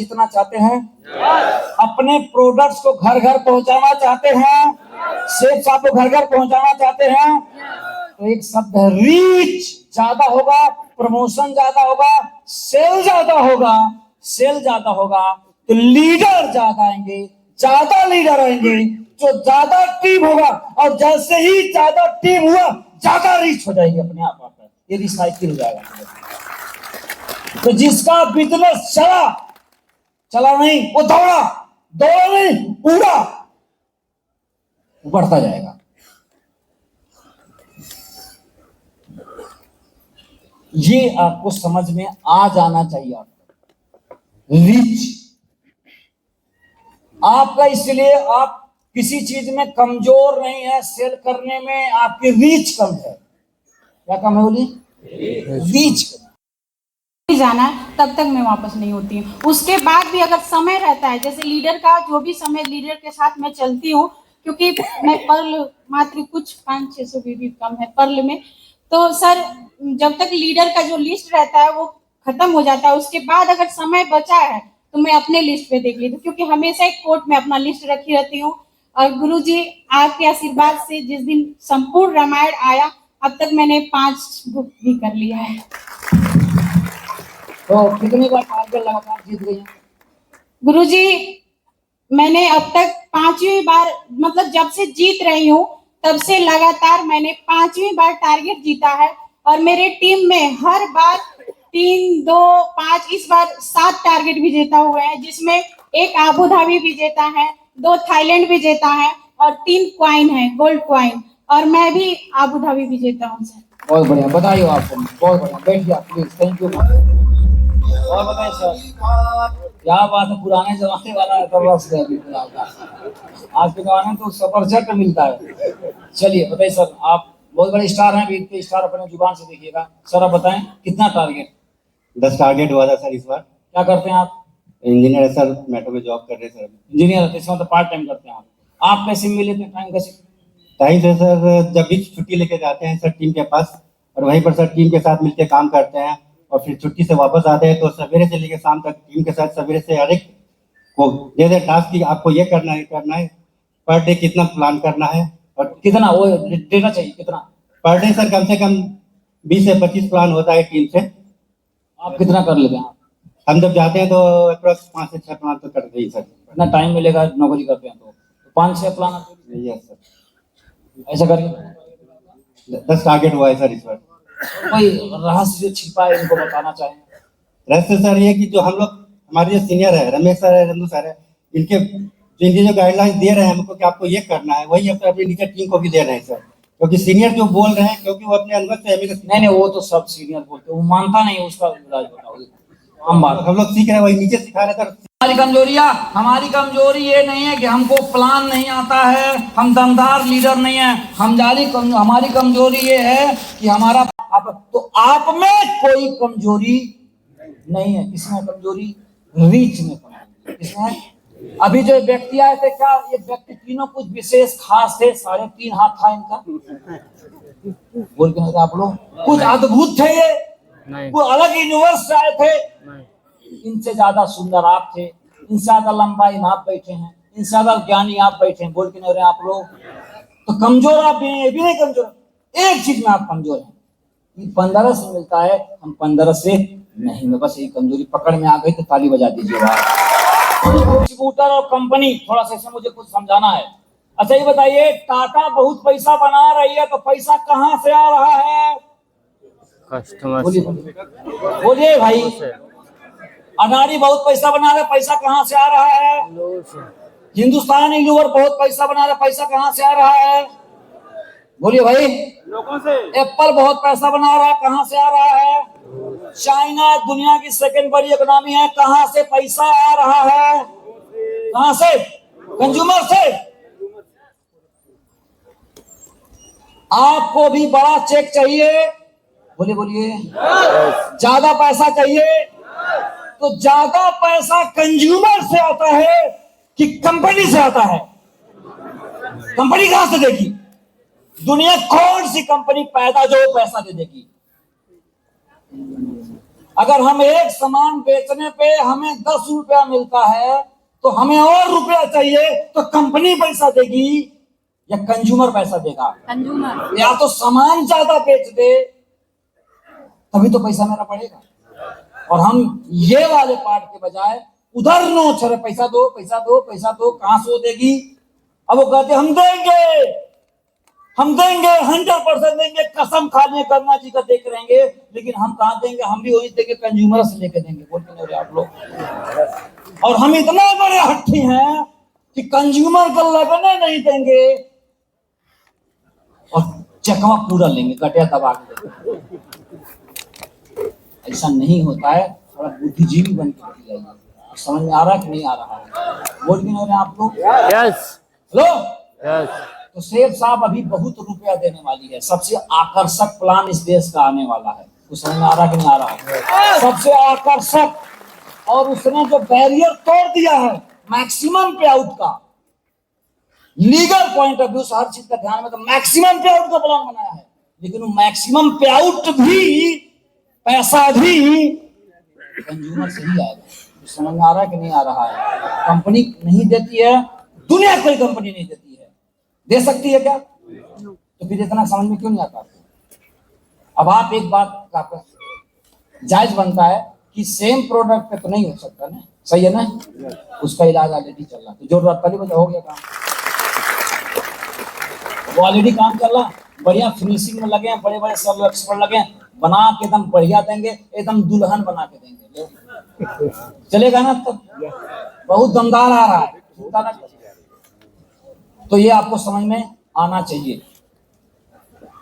जीतना चाहते हैं? अपने प्रोडक्ट्स को घर घर पहुंचाना चाहते हैं? शेख साहब को घर घर पहुंचाना चाहते हैं? तो एक शब्द है रीच ज्यादा होगा, प्रमोशन ज्यादा होगा, सेल ज्यादा होगा। सेल ज्यादा होगा तो लीडर ज्यादा आएंगे, ज्यादा लीडर आएंगे, जो ज्यादा टीम होगा, और जैसे ही ज्यादा टीम हुआ ज्यादा रीच हो जाएगी अपने आप। ये रिसाइकिल हो जाएगा। तो जिसका बिजनेस चला नहीं, वो दौड़ा नहीं, उड़ा, बढ़ता जाएगा। ये आपको समझ में आ जाना चाहिए। आपको रीच आपका, इसलिए आप किसी चीज में कमजोर नहीं है। सेल करने में आपकी रीच कम है। क्या कम है बोलिए? रीच जाना तब तक मैं वापस नहीं होती हूँ। उसके बाद भी अगर समय रहता है, जैसे लीडर का जो भी समय, लीडर के साथ मैं चलती हूँ, क्योंकि मैं पर्ल मात्र कुछ 500-600 भी कम है पर्ल में। तो सर, जब तक लीडर का जो लिस्ट रहता है वो खत्म हो जाता है, उसके बाद अगर समय बचा है तो मैं अपने लिस्ट पे देख लेती हूँ, क्योंकि हमेशा एक कोट में अपना लिस्ट रखी रहती हूँ। और गुरुजी आपके आशीर्वाद से जिस दिन संपूर्ण रामायण आया, अब तक मैंने 5 बुक भी कर लिया है। तो कितनी बार टारगेट लगातार जीत गई हैं? गुरुजी, मैंने अब तक 5वीं बार, मतलब जब से जीत रही हूँ तब से लगातार मैंने 5वीं बार टारगेट जीता है। और मेरे टीम में हर बार 3, 2, 5, इस बार 7 टारगेट विजेता हुए हैं, जिसमें 1 आबू धाबी विजेता है, 2 थाईलैंड विजेता है और 3 क्वाइन है, गोल्ड क्वाइन। और मैं भी आबू धाबी विजेता हूँ सर। बहुत बढ़िया, बधाई आपको। बहुत बढ़िया, बैठिए आप प्लीज। Thank you. और बताइए सर, क्या बात है, पुराने जमाने वाला बस गया बिल्कुल आपका। आज के जमाने में तो सफरचट मिलता है। चलिए बताइए सर, आप बहुत बड़े स्टार हैं, बीत के स्टार अपने जुबान से देखिएगा। सर आप बताएं कितना टारगेट? 10 टारगेट हुआ था सर इस बार। क्या करते हैं आप? इंजीनियर है सर, मेट्रो में जॉब कर रहे हैं सर। इंजीनियर है, इसमें तो पार्ट टाइम करते हैं आप कैसे मिले थे टाइम कैसे? टाइम से सर, जब भी छुट्टी लेके जाते हैं सर टीम के पास, और वहीं पर सर टीम के साथ मिलकर काम करते हैं, और फिर छुट्टी से वापस आते हैं तो सवेरे से लेकर शाम तक टीम के साथ सवेरे से हर एक को जैसे टास्क की आपको ये करना है, पर डे कितना प्लान करना है और कितना वो डेटा चाहिए, कितना पर डे सर कम से कम 20 से 25 प्लान होता है टीम से। आप कितना कर लेते हैं? हम जब जाते हैं तो अप्रोक्स 5 से 6 प्लान तो करते ही सर। इतना टाइम मिलेगा नौकरी करते हैं तो 5-6 प्लान यस सर। ऐसा करिए। 10 टारगेट हुआ है सर इस बार। कोई रहस्य जो छिपा है इनको बताना चाहें? रहस्य सर ये कि जो हम लोग, हमारे जो सीनियर है, रमेश सर है, रंदू सर है, इनके जो गाइडलाइंस दे रहे हैं हमको कि आपको ये करना है, वही अपने नीचे टीम को भी दे रहे हैं सर। क्योंकि सीनियर जो बोल रहे हैं, क्योंकि वो अपने अनुभव से हमें नहीं वो तो सब सीनियर बोलते हैं, वो मानता नहीं, उसका इलाज बताओ। हम लोग सीख रहे हैं, वही नीचे सिखा रहे सर। हमारी कमजोरी ये नहीं है कि हमको प्लान नहीं आता है, हम दमदार लीडर नहीं है। हमारी कमजोरी ये है कि हमारा तो आप में कोई कमजोरी नहीं है। किसमें कमजोरी? रीच में कमजोरी। किसमें? अभी जो व्यक्ति आए थे, क्या ये व्यक्ति तीनों कुछ विशेष खास थे? 3.5 हाथ था इनका। बोल के आप लोग कुछ अद्भुत थे, ये कुछ अलग यूनिवर्स से आए थे। इनसे ज्यादा सुंदर आप थे, इनसे ज्यादा लंबाई में आप बैठे हैं, इनसे ज्यादा ज्ञानी आप बैठे हैं। बोल के नहीं रहे आप लोग। तो कमजोर आप भी नहीं, ये भी नहीं कमजोर। एक चीज में आप कमजोर हैं, 15 से मिलता है, हम 15 से नहीं। मैं बस ये कमजोरी पकड़ में आ गई तो ताली बजा दीजिएगा। डिस्ट्रीब्यूटर और कंपनी, थोड़ा सा इसमें मुझे कुछ समझाना है। अच्छा ये बताइए, टाटा बहुत पैसा बना रही है तो पैसा कहाँ से आ रहा है? कस्टमर। बोलिए भाई। अडानी बहुत पैसा बना रहे, पैसा कहाँ से आ रहा है? हिंदुस्तान यूनिलीवर बहुत पैसा बना रहा, पैसा कहाँ से आ रहा है? बोलिए भाई। लोगों से। एप्पल बहुत पैसा बना रहा है, कहाँ से आ रहा है? चाइना दुनिया की सेकंड बड़ी इकोनॉमी है, कहाँ से पैसा आ रहा है? कहाँ से? कंज्यूमर से। आपको भी बड़ा चेक चाहिए? बोलिए। ज्यादा पैसा चाहिए? तो ज्यादा पैसा कंज्यूमर से आता है कि कंपनी से आता है? कंपनी कहां से देगी? दुनिया कौन सी कंपनी पैदा जो पैसा दे देगी? अगर हम एक सामान बेचने पे हमें 10 रुपया मिलता है तो हमें और रुपया चाहिए, तो कंपनी पैसा देगी या कंज्यूमर पैसा देगा? कंज्यूमर। या तो सामान ज्यादा बेच दे तभी तो पैसा मेरा बढ़ेगा। और हम ये वाले पार्ट के बजाय उधर नोच रहे, पैसा दो पैसा दो पैसा दो, कहां से वो देगी? अब वो कहते हम देंगे 100% देंगे, कसम खा लिए करना जी का देख रहेंगे, लेकिन हम कहां देंगे? हम भी वही देंगे, कंज्यूमर से लेके देंगे। बोल के नहीं आप लोग। और हम इतना बड़े हट्टी हैं कि कंज्यूमर को लगने नहीं देंगे और चकवा पूरा लेंगे, कटिया दबा के देंगे। ऐसा नहीं होता है, थोड़ा बुद्धिजीवी बन के जाइए। समझ में आ रहा है कि नहीं आ रहा है? बोल के नहीं आप लोग? Yes hello yes. तो शेख साहब अभी बहुत रुपया देने वाली है, सबसे आकर्षक प्लान इस देश का आने वाला है। कुछ समझ में आ रहा है कि नहीं आ रहा है? सबसे आकर्षक, और उसने जो बैरियर तोड़ दिया है मैक्सिमम पे आउट का, लीगल पॉइंट ऑफ व्यू से हर चीज का ध्यान में, तो मैक्सिमम पे आउट का प्लान बनाया है। लेकिन वो मैक्सिमम पे आउट भी, पैसा भी कंज्यूमर से ही आएगा। समझ में आ रहा है कि नहीं आ रहा है? कंपनी नहीं देती है, दुनिया कोई कंपनी नहीं देती है, दे सकती है क्या? तो फिर इतना समझ में क्यों नहीं आता? अब आप एक बात का जायज बनता है कि सेम प्रोडक्ट पे तो नहीं हो सकता ना, सही है ना? उसका इलाज ऑलरेडी चल रहा है, तो जो पहली वजह हो गया काम, वो ऑलरेडी काम चल रहा, बढ़िया फिनिशिंग में लगे हैं, बड़े बड़े सब एक्सपर्ट लगे हैं, बना के एकदम बढ़िया देंगे, एकदम दुल्हन बना के देंगे। चलेगा ना? तब बहुत दमदार आ रहा है। तो ये आपको समझ में आना चाहिए।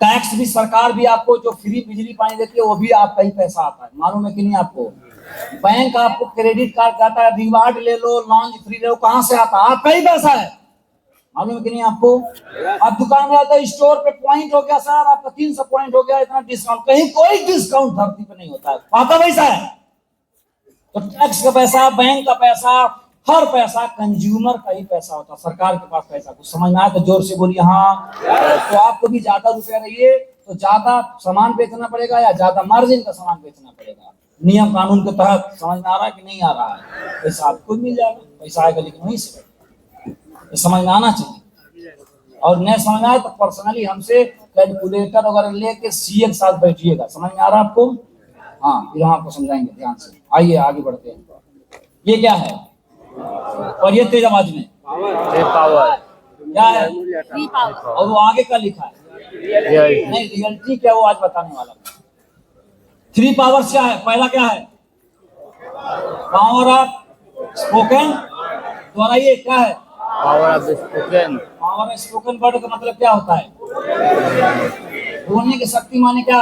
टैक्स भी सरकार भी आपको, जो फ्री बिजली पानी देती है वो भी आपका ही पैसा आता है, मालूम है कि नहीं आपको? बैंक आपको क्रेडिट कार्ड कहता है, रिवार्ड ले लो, लॉन्च फ्री ले लो, कहां से आता है? आपका ही पैसा है, मालूम है कि नहीं आपको? आप दुकान में आते स्टोर पे पॉइंट हो गया सर आपका 300 पॉइंट हो गया, इतना डिस्काउंट, कहीं कोई डिस्काउंट धरती पे नहीं होता है, आपका पैसा है। तो टैक्स का पैसा, बैंक का पैसा, हर पैसा कंज्यूमर का ही पैसा होता है, सरकार के पास पैसा। कुछ समझ में आया तो जोर से बोलिए हाँ। तो आपको भी ज्यादा रुपया रहिए तो ज्यादा सामान बेचना पड़ेगा या ज्यादा मार्जिन का सामान बेचना पड़ेगा, नियम कानून के तहत। समझ में आ रहा है कि नहीं आ रहा है? पैसा आपको मिल जाएगा, पैसा आएगा लेकिन वहीं से, तो समझ में आना चाहिए। और नहीं समझ में आए तो पर्सनली हमसे कैलकुलेटर वगैरह लेके सीए के साथ बैठिएगा। समझ में आ रहा है आपको? हाँ, फिर हम आपको समझाएंगे ध्यान से। आइए आगे बढ़ते हैं। ये क्या है? और ये तेज आवाज में पावर क्या है? पावर। और वो आगे का लिखा है नहीं, रियलिटी क्या वो आज बताने वाला। 3 पावर्स क्या है? पहला क्या है? Power of spoken. दोहराइए, क्या है? Power of spoken. Power of spoken word का मतलब क्या होता है? बोलने की शक्ति माने क्या?